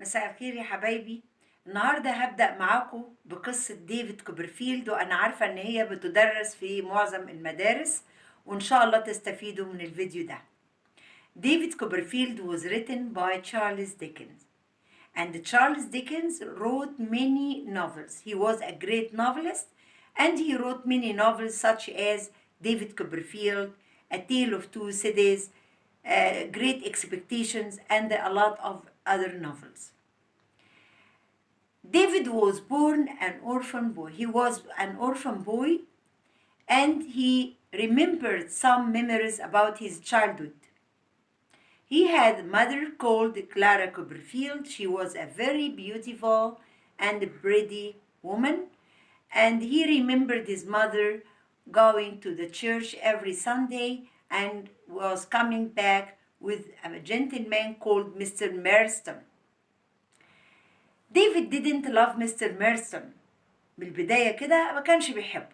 مساء الخير يا حبايبي. النهارده هبدأ معاكم بقصة ديفيد كوبرفيلد، وأنا عارفة إن هي بتدرس في معظم المدارس، وإن شاء الله تستفيدوا من الفيديو ده. David Copperfield was written by Charles Dickens, and Charles Dickens wrote many novels. He was a great novelist, and he wrote many novels such as David Copperfield, A Tale of Two Cities, Great Expectations, and a lot of other novels. David was born an orphan boy. He was an orphan boy, and he remembered some memories about his childhood. He had a mother called Clara Copperfield. She was a very beautiful and pretty woman, and he remembered his mother going to the church every Sunday and was coming back with a gentleman called Mr. Marston. David didn't love Mr. Marston. بالبداية كده ما كانش بيحبه.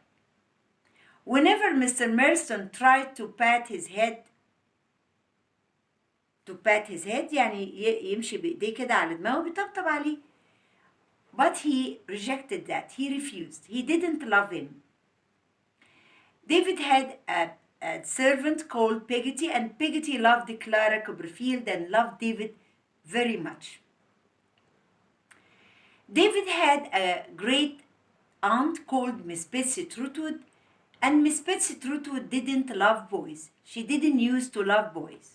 Whenever Mr. Marston tried to pat his head يعني يمشي بإيديه كده على دماغه بيطبطب عليه. But he rejected that. He refused. He didn't love him. David had a servant called Peggotty, and Peggotty loved Clara Copperfield and loved David very much. David had a great aunt called Miss Betsy Trotwood, and Miss Betsy Trotwood didn't love boys. She didn't used to love boys.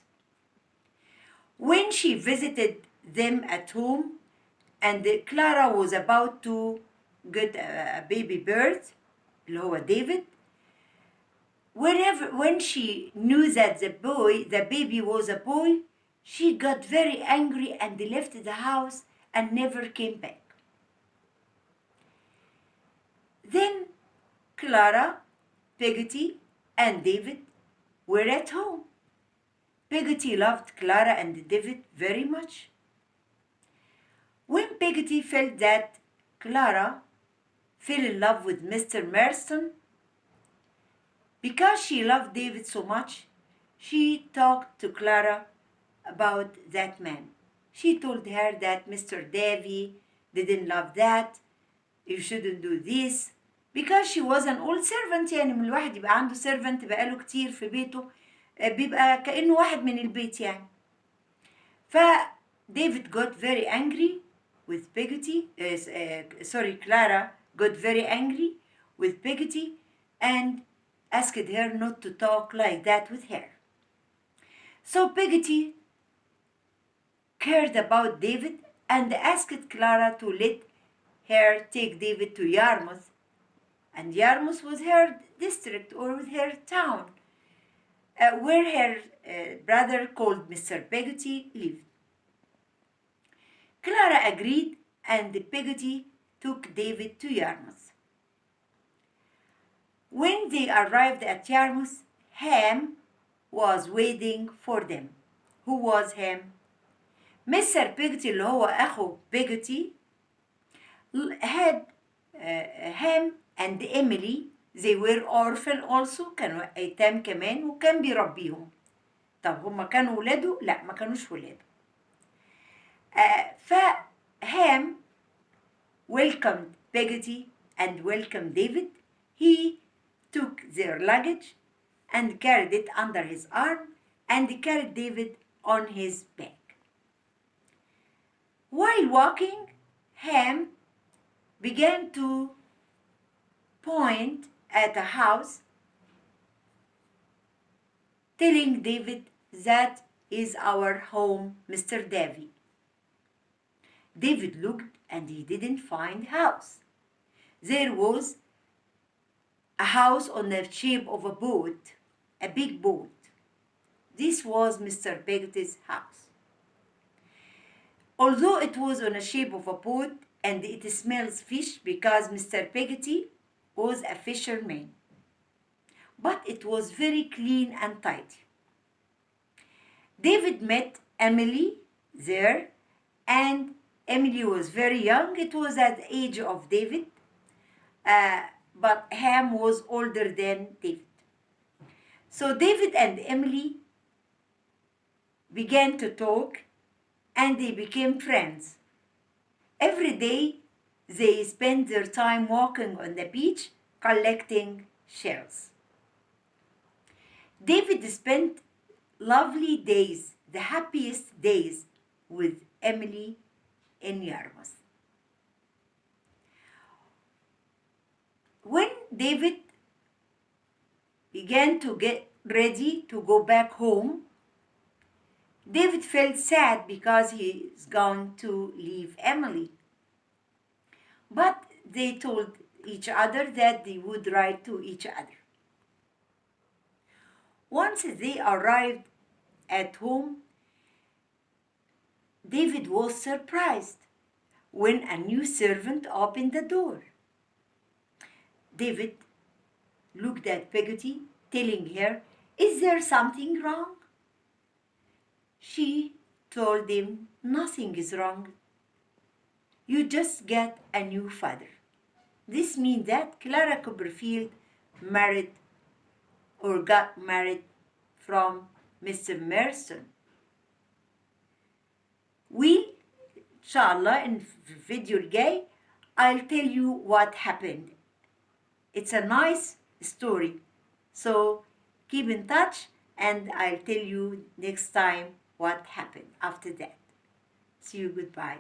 When she visited them at home, and Clara was about to get a baby bird, اللي هو David, when she knew that the baby was a boy, she got very angry and left the house and never came back. Then Clara, Peggotty, and David were at home. Peggotty loved Clara and David very much. When Peggotty felt that Clara fell in love with Mr. Marston, because she loved David so much, she talked to Clara about that man. She told her that Mr. Davy didn't love that, you shouldn't do this, because she was an old servant. يعني من الواحد يبقى عنده servant بقاله كتير في بيته بيبقى كأنه واحد من البيت يعني. David got very angry with Peggotty, Clara got very angry with Peggotty and asked her not to talk like that with her. So Peggotty cared about David and asked Clara to let her take David to Yarmouth, and Yarmouth was her district or her town, where her brother called Mr. Peggotty lived. Clara agreed, and Peggotty took David to Yarmouth. When they arrived at Yarmouth, Ham was waiting for them. Who was Ham? Mr. Peggotty اللي هو أخو Peggotty had Ham and Emily. They were orphan also, كانوا أيتام كمان وكان بيربيهم. طب هما كانوا ولاده؟ لا ما كانوش ولاده. فهام welcomed Peggotty and welcomed David. He took their luggage and carried it under his arm and carried David on his back. While walking, Ham began to point at a house, telling David, that is our home, Mr. Davy. David looked and he didn't find house. There was a house on the shape of a boat, a big boat. This was Mr. Peggotty's house. Although it was on the shape of a boat and it smells fish because Mr. Peggotty was a fisherman, but it was very clean and tidy. David met Emily there, and Emily was very young. It was at the age of David, but Ham was older than David. So David and Emily began to talk, and they became friends. Every day they spend their time walking on the beach collecting shells. David spent lovely days, the happiest days, with Emily in Yarmouth. When David began to get ready to go back home, David felt sad because he is going to leave Emily. But they told each other that they would write to each other. Once they arrived at home, David was surprised when a new servant opened the door. David looked at Peggotty, telling her, "Is there something wrong?" She told him, "Nothing is wrong. You just get a new father." This means that Clara Copperfield married or got married from Mr. Merson. We, inshallah, in video الجاي, I'll tell you what happened. It's a nice story. So keep in touch and I'll tell you next time what happened after that. See you, goodbye.